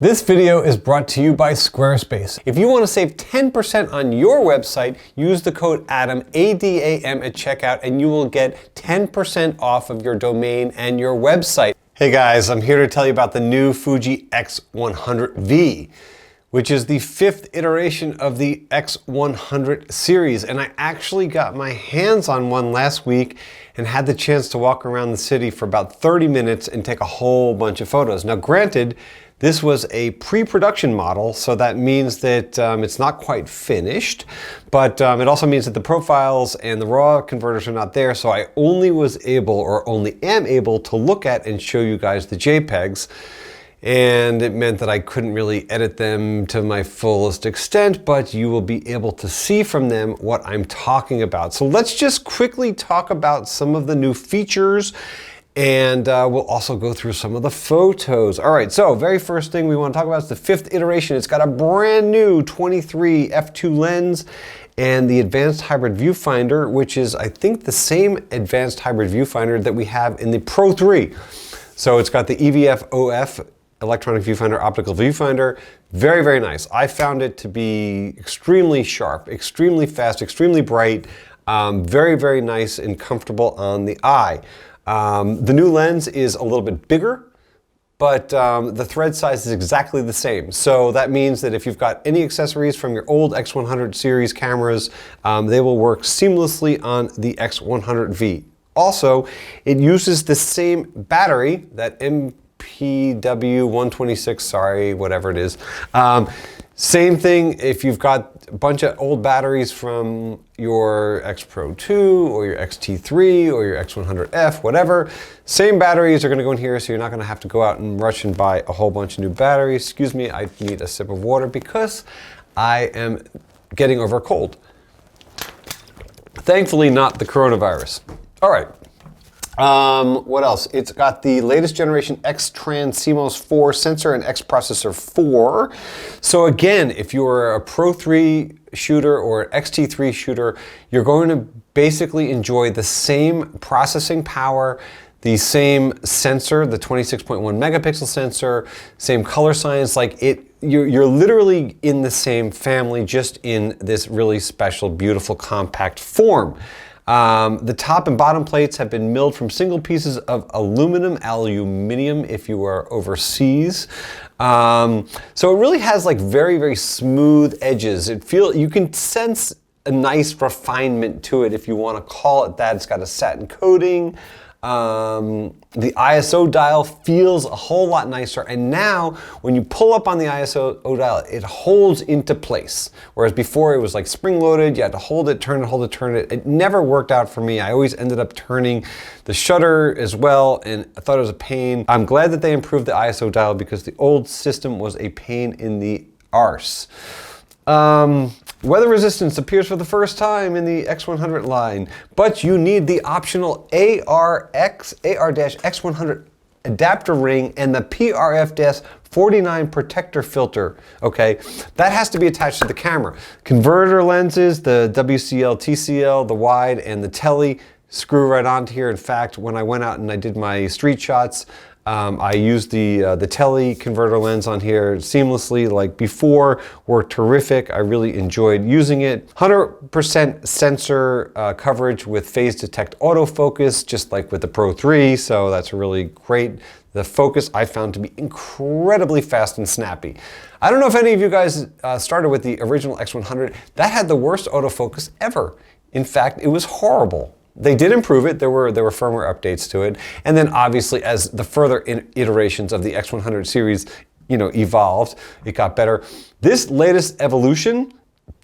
This video is brought to you by Squarespace. If you want to save 10% on your website, use the code ADAM, A-D-A-M at checkout, and you will get 10% off of your domain and your website. Hey guys, I'm here to tell you about the new Fuji X100V, which is the 5th iteration of the X100 series. And I actually got my hands on one last week and had the chance to walk around the city for about 30 minutes and take a whole bunch of photos. Now granted, this was a pre-production model, so that means that it's not quite finished, but it also means that the profiles and the raw converters are not there, so I only was able, or only am able, to look at and show you guys the JPEGs, and it meant that I couldn't really edit them to my fullest extent, but you will be able to see from them what I'm talking about. So let's just quickly talk about some of the new features, and we'll also go through some of the photos. All right, so very first thing we want to talk about is the 5th iteration. It's got a brand new 23 f2 lens and the advanced hybrid viewfinder, which is, I think, the same advanced hybrid viewfinder that we have in the Pro 3. So it's got the EVF-OF, electronic viewfinder, optical viewfinder. Very, very nice. I found it to be extremely sharp, extremely fast, extremely bright, very, very nice and comfortable on the eye. The new lens is a little bit bigger, but the thread size is exactly the same. So that means that if you've got any accessories from your old X100 series cameras, they will work seamlessly on the X100V. Also, it uses the same battery, that MPW126, sorry, whatever it is. Same thing if you've got a bunch of old batteries from your X Pro 2 or your X-T3 or your X100F, whatever. Same batteries are going to go in here, so you're not going to have to go out and rush and buy a whole bunch of new batteries. Excuse me, I need a sip of water because I am getting over a cold. Thankfully, not the coronavirus. All right. What else? It's got the latest generation X-Trans CMOS 4 sensor and X-Processor 4. So again, if you're a Pro 3 shooter or an X-T3 shooter, you're going to basically enjoy the same processing power, the same sensor, the 26.1 megapixel sensor, same color science. Like you're literally in the same family, just in this really special, beautiful, compact form. The top and bottom plates have been milled from single pieces of aluminium if you are overseas. So it really has like very, very smooth edges. You can sense a nice refinement to it if you want to call it that. It's got a satin coating. The ISO dial feels a whole lot nicer, and now when you pull up on the ISO dial, it holds into place. Whereas before it was like spring-loaded, you had to hold it, turn it, hold it, turn it. It never worked out for me. I always ended up turning the shutter as well, and I thought it was a pain. I'm glad that they improved the ISO dial because the old system was a pain in the arse. Weather resistance appears for the first time in the X100 line, but you need the optional AR-X100 adapter ring and the PRF-49 protector filter, okay? That has to be attached to the camera. Converter lenses, the WCL, TCL, the wide, and the tele screw right onto here. In fact, when I went out and I did my street shots, I used the Teleconverter lens on here seamlessly like before, worked terrific. I really enjoyed using it. 100% sensor coverage with phase detect autofocus, just like with the Pro 3, so that's really great. The focus I found to be incredibly fast and snappy. I don't know if any of you guys started with the original X100. That had the worst autofocus ever. In fact, it was horrible. They did improve it. There were firmware updates to it. And then obviously as the further iterations of the X100 series, evolved, it got better. This latest evolution,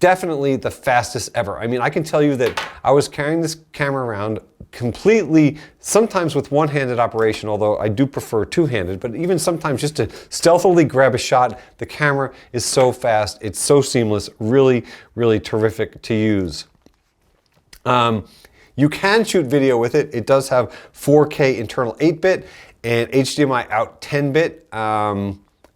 definitely the fastest ever. I mean, I can tell you that I was carrying this camera around completely, sometimes with one-handed operation, although I do prefer two-handed, but even sometimes just to stealthily grab a shot, the camera is so fast, it's so seamless, really, really terrific to use. You can shoot video with it. It does have 4K internal 8-bit and HDMI out 10-bit.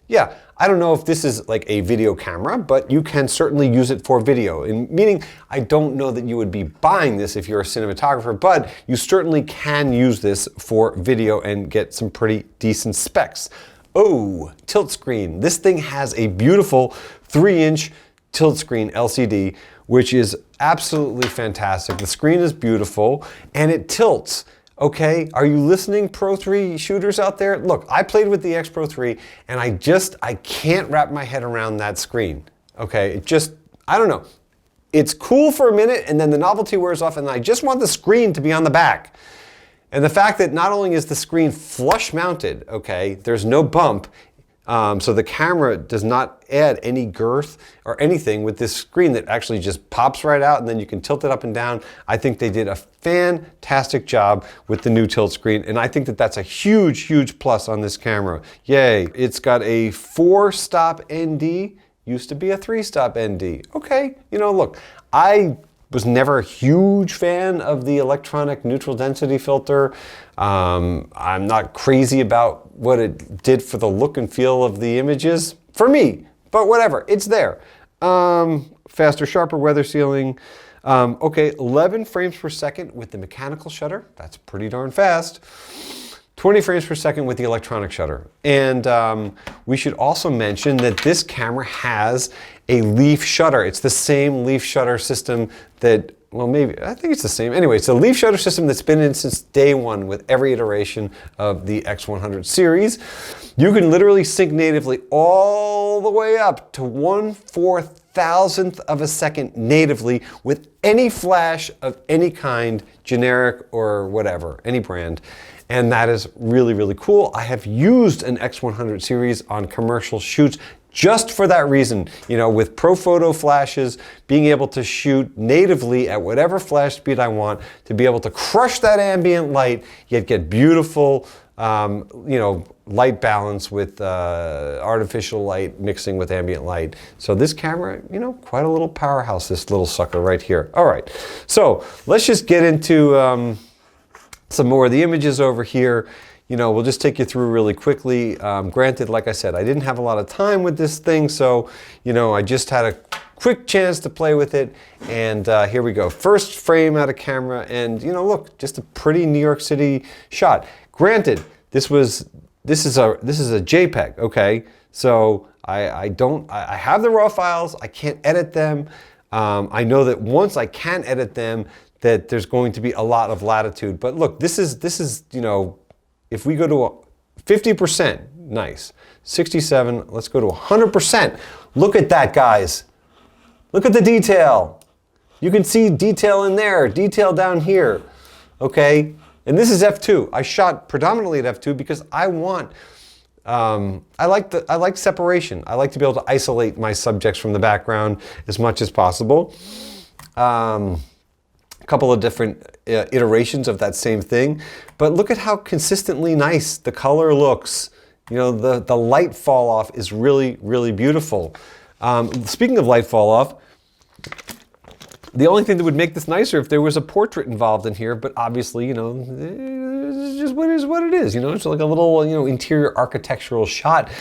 Yeah, I don't know if this is like a video camera, but you can certainly use it for video. Meaning, I don't know that you would be buying this if you're a cinematographer, but you certainly can use this for video and get some pretty decent specs. Oh, tilt screen. This thing has a beautiful 3-inch tilt screen LCD, which is absolutely fantastic. The screen is beautiful and it tilts. Okay, are you listening, Pro 3 shooters out there? Look, I played with the X Pro 3 and I can't wrap my head around that screen. Okay, I don't know. It's cool for a minute and then the novelty wears off and I just want the screen to be on the back. And the fact that not only is the screen flush mounted, okay, there's no bump, so the camera does not add any girth or anything with this screen that actually just pops right out and then you can tilt it up and down. I think they did a fantastic job with the new tilt screen and I think that that's a huge, huge plus on this camera. Yay. It's got a 4-stop ND, used to be a 3-stop ND. Okay, you know, look, I was never a huge fan of the electronic neutral density filter. I'm not crazy about what it did for the look and feel of the images, for me, but whatever, it's there. Faster, sharper weather sealing. Okay, 11 frames per second with the mechanical shutter. That's pretty darn fast. 20 frames per second with the electronic shutter. And we should also mention that this camera has a leaf shutter. It's the same leaf shutter system that, well, maybe, I think it's the same. Anyway, it's a leaf shutter system that's been in since day one with every iteration of the X100 series. You can literally sync natively all the way up to 1/4000th of a second natively with any flash of any kind, generic or whatever, any brand. And that is really, really cool. I have used an X100 series on commercial shoots just for that reason. You know, with pro photo flashes, being able to shoot natively at whatever flash speed I want, to be able to crush that ambient light, yet get beautiful, you know, light balance with artificial light mixing with ambient light. So this camera, you know, quite a little powerhouse, this little sucker right here. All right, so let's just get into some more of the images over here. You know, we'll just take you through really quickly. Granted, like I said, I didn't have a lot of time with this thing, so, you know, I just had a quick chance to play with it. And here we go. First frame out of camera, and, you know, look, just a pretty New York City shot. Granted, this is a JPEG, okay? So I have the raw files, I can't edit them. I know that once I can edit them, that there's going to be a lot of latitude. But look, this is, you know, if we go to 50%, nice. 67, let's go to 100%. Look at that, guys. Look at the detail. You can see detail in there, detail down here, okay? And this is f2. I shot predominantly at f2 because I want, I like separation. I like to be able to isolate my subjects from the background as much as possible. Couple of different iterations of that same thing, but look at how consistently nice the color looks. You know, the light fall off is really, really beautiful. Speaking of light fall off, the only thing that would make this nicer if there was a portrait involved in here, but obviously, you know, it's just what it is. You know, it's like a little, you know, interior architectural shot.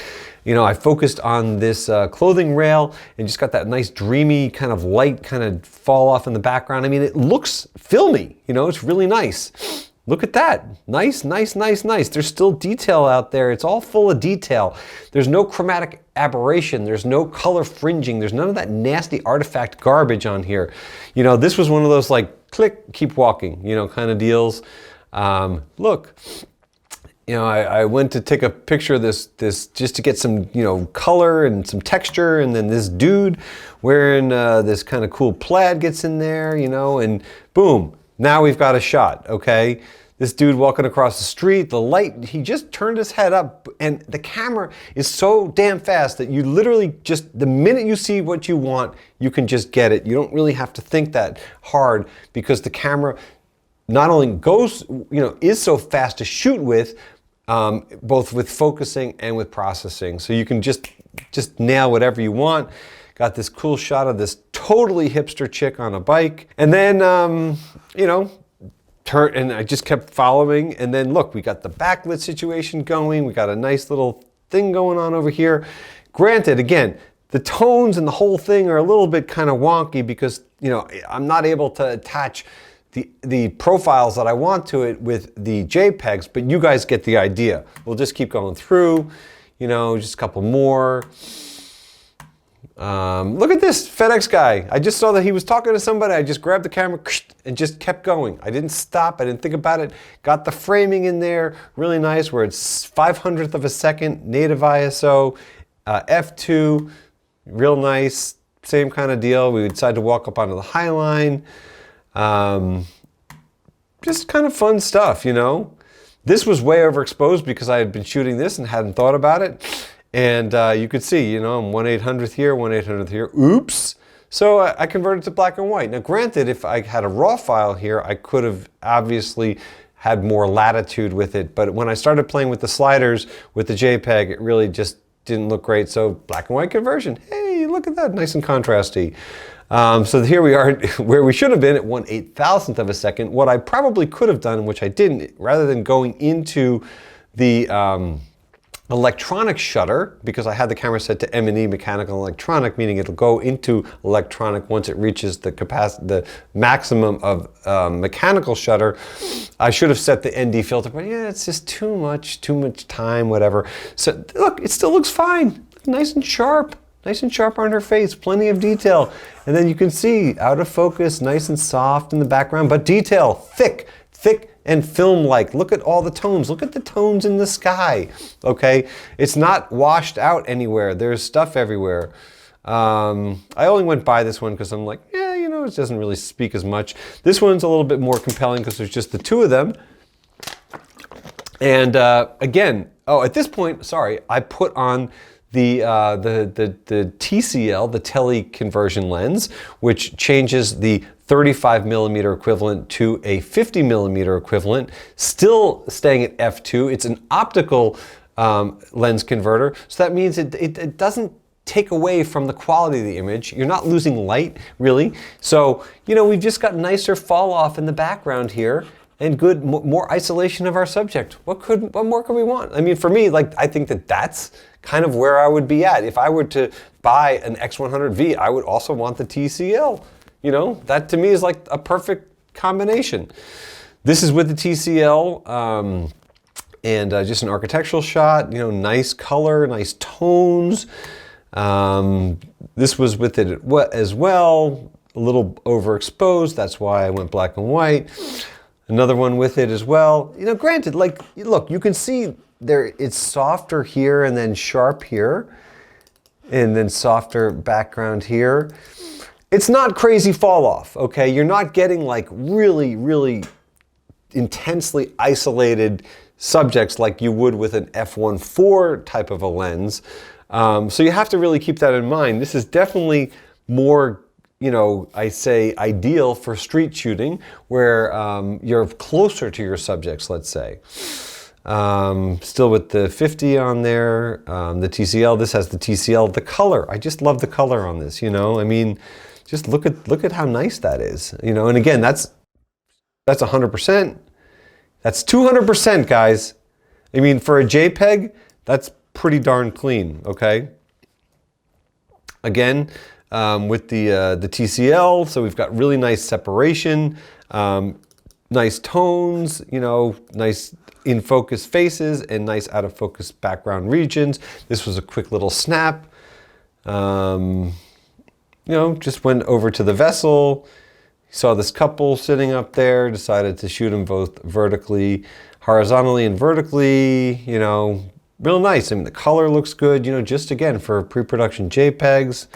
You know, I focused on this clothing rail and just got that nice dreamy kind of light kind of fall off in the background. I mean, it looks filmy, you know, it's really nice. Look at that. Nice, nice, nice, nice. There's still detail out there. It's all full of detail. There's no chromatic aberration. There's no color fringing. There's none of that nasty artifact garbage on here. You know, this was one of those like click, keep walking, you know, kind of deals. Look. You know, I went to take a picture of this just to get some, you know, color and some texture, and then this dude wearing this kind of cool plaid gets in there, you know, and boom, now we've got a shot, okay? This dude walking across the street, the light, he just turned his head up, and the camera is so damn fast that you literally just, the minute you see what you want, you can just get it. You don't really have to think that hard because the camera not only goes, you know, is so fast to shoot with, both with focusing and with processing. So you can just nail whatever you want. Got this cool shot of this totally hipster chick on a bike. And then, you know, and I just kept following. And then look, we got the backlit situation going. We got a nice little thing going on over here. Granted, again, the tones and the whole thing are a little bit kind of wonky because, you know, I'm not able to attach the profiles that I want to it with the JPEGs, but you guys get the idea. We'll just keep going through. you know, just a couple more. Look at this FedEx guy. I just saw that he was talking to somebody. I just grabbed the camera and just kept going. I didn't stop. I didn't think about it. Got the framing in there. Really nice where it's 500th of a second, native ISO, f2, real nice. Same kind of deal. We decided to walk up onto the High Line. Just kind of fun stuff, you know. This was way overexposed because I had been shooting this and hadn't thought about it. And you could see, you know, I'm 1/800th here, 1/800th here. Oops. So I converted to black and white. Now granted, if I had a raw file here, I could have obviously had more latitude with it. But when I started playing with the sliders, with the JPEG, it really just didn't look great. So black and white conversion. Hey, look at that, nice and contrasty. So here we are where we should have been at 1/8000th of a second. What I probably could have done, which I didn't, rather than going into the electronic shutter, because I had the camera set to M&E, mechanical electronic, meaning it'll go into electronic once it reaches the capacity, the maximum of mechanical shutter. I should have set the ND filter, but yeah, it's just too much time, whatever. So look, it still looks fine, nice and sharp on her face, plenty of detail. And then you can see out of focus, nice and soft in the background, but detail, thick and film-like. Look at all the tones. Look at the tones in the sky, okay? It's not washed out anywhere. There's stuff everywhere. I only went by this one because I'm like, yeah, you know, it doesn't really speak as much. This one's a little bit more compelling because there's just the two of them. And again, oh, at this point, sorry, I put on the TCL, the teleconversion lens, which changes the 35mm equivalent to a 50mm equivalent, still staying at f2. It's an optical lens converter, so that means it doesn't take away from the quality of the image. You're not losing light, really. So, you know, we've just got nicer fall off in the background here and good, more isolation of our subject. What more could we want? I mean, for me, like, I think that's kind of where I would be at. If I were to buy an X100V, I would also want the TCL. You know, that to me is like a perfect combination. This is with the TCL and just an architectural shot, you know, nice color, nice tones. This was with it as well, a little overexposed. That's why I went black and white. Another one with it as well. You know, granted, like, look, you can see there it's softer here and then sharp here and then softer background here. It's not crazy fall off, okay? You're not getting like really intensely isolated subjects like you would with an f1.4 type of a lens. So you have to really keep that in mind. This is definitely more, you know, I say ideal for street shooting where you're closer to your subjects, let's say. Still with the 50 on there, the TCL, this has the TCL, the color. I just love the color on this, you know? I mean, just look at how nice that is, you know? And again, that's 100%. That's 200%, guys. I mean, for a JPEG, that's pretty darn clean, okay? Again, with the TCL, so we've got really nice separation, nice tones, you know, nice in focus faces and nice out of focus background regions. This was a quick little snap. You know, just went over to the vessel, saw this couple sitting up there, decided to shoot them both vertically, horizontally and vertically, you know, real nice. I mean, the color looks good, you know, just again for pre-production JPEGs.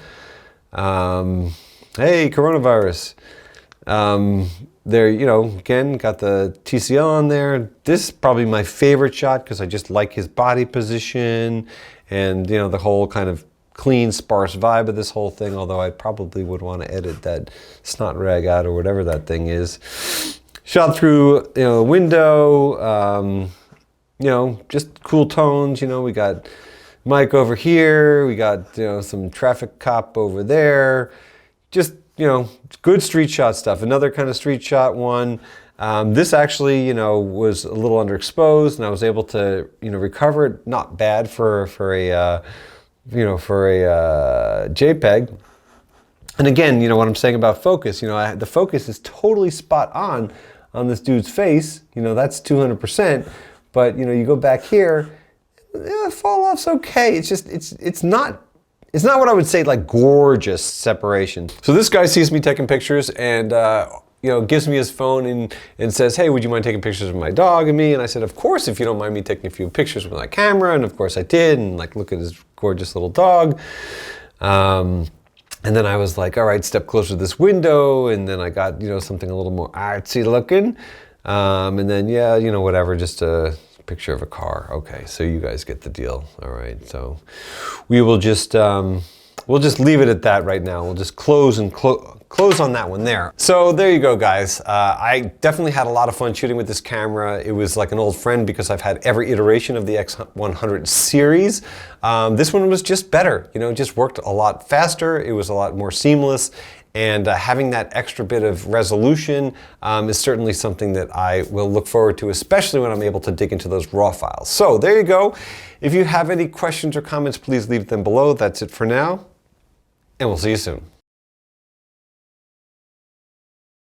Hey, coronavirus. There, you know, again, got the TCL on there. This is probably my favorite shot because I just like his body position and, you know, the whole kind of clean, sparse vibe of this whole thing, although I probably would want to edit that snot rag out or whatever that thing is. Shot through, you know, a window, you know, just cool tones. You know, we got Mike over here, we got, you know, some traffic cop over there. Just, you know, good street shot stuff. Another kind of street shot one. This actually, you know, was a little underexposed and I was able to, you know, recover it. Not bad for a you know, for a JPEG. And again, you know, what I'm saying about focus, you know, the focus is totally spot on this dude's face. You know, that's 200%. But, you know, you go back here, fall off's okay. It's just, it's not what I would say like gorgeous separation. So this guy sees me taking pictures and you know, gives me his phone and says, hey, would you mind taking pictures of my dog and me? And I said, of course, if you don't mind me taking a few pictures with my camera. And of course I did, and like, look at his gorgeous little dog. And then I was like, all right, step closer to this window. And then I got, you know, something a little more artsy looking. And then, yeah, you know, whatever, just a picture of a car. Okay, so you guys get the deal. All right, so we will just, we'll just leave it at that right now. We'll just close on that one there. So there you go, guys. I definitely had a lot of fun shooting with this camera. It was like an old friend because I've had every iteration of the X100 series. This one was just better. You know, it just worked a lot faster. It was a lot more seamless. And having that extra bit of resolution is certainly something that I will look forward to, especially when I'm able to dig into those raw files. So there you go. If you have any questions or comments, please leave them below. That's it for now, and we'll see you soon.